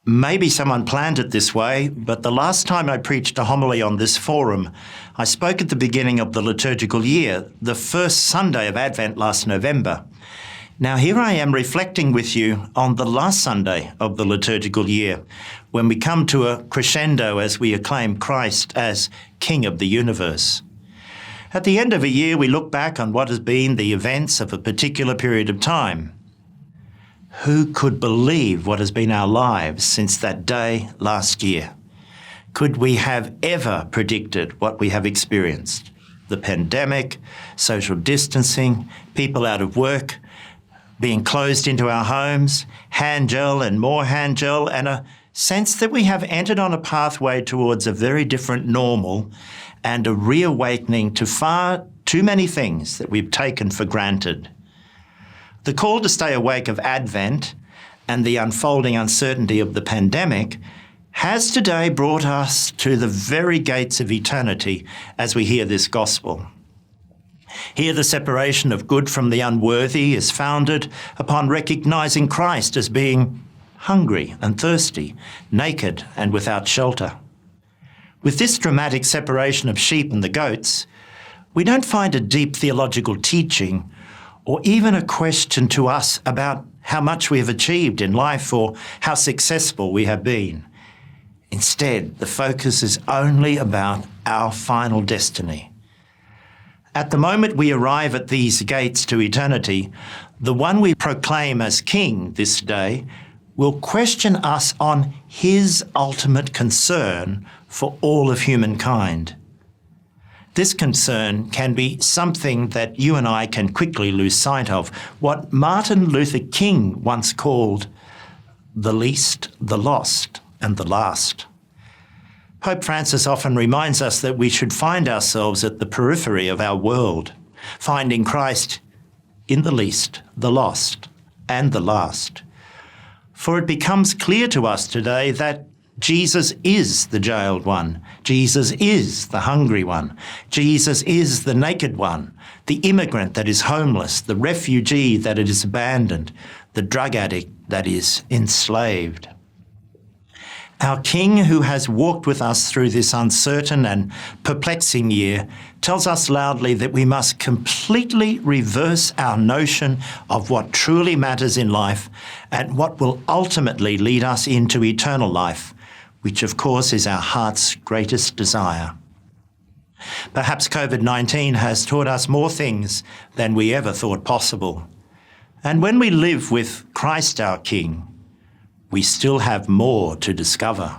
Maybe someone planned it this way, but the last time I preached a homily on this forum, I spoke at the beginning of the liturgical year, the first Sunday of Advent last November. Now here I am reflecting with you on the last Sunday of the liturgical year, when we come to a crescendo as we acclaim Christ as King of the universe. At the end of a year, we look back on what has been the events of a particular period of time. Who could believe what has been our lives since that day last year? Could we have ever predicted what we have experienced? The pandemic, social distancing, people out of work, being closed into our homes, hand gel and more hand gel, and a sense that we have entered on a pathway towards a very different normal and a reawakening to far too many things that we've taken for granted. The call to stay awake of Advent and the unfolding uncertainty of the pandemic has today brought us to the very gates of eternity as we hear this gospel. Here the separation of good from the unworthy is founded upon recognizing Christ as being hungry and thirsty, naked and without shelter. With this dramatic separation of sheep and the goats, we don't find a deep theological teaching or even a question to us about how much we have achieved in life or how successful we have been. Instead, the focus is only about our final destiny. At the moment we arrive at these gates to eternity, the one we proclaim as King this day will question us on his ultimate concern for all of humankind. This concern can be something that you and I can quickly lose sight of, what Martin Luther King once called the least, the lost, and the last. Pope Francis often reminds us that we should find ourselves at the periphery of our world, finding Christ in the least, the lost, and the last. For it becomes clear to us today that Jesus is the jailed one. Jesus is the hungry one. Jesus is the naked one, the immigrant that is homeless, the refugee that is abandoned, the drug addict that is enslaved. Our King, who has walked with us through this uncertain and perplexing year, tells us loudly that we must completely reverse our notion of what truly matters in life and what will ultimately lead us into eternal life, which of course is our heart's greatest desire. Perhaps COVID-19 has taught us more things than we ever thought possible. And when we live with Christ our King, we still have more to discover.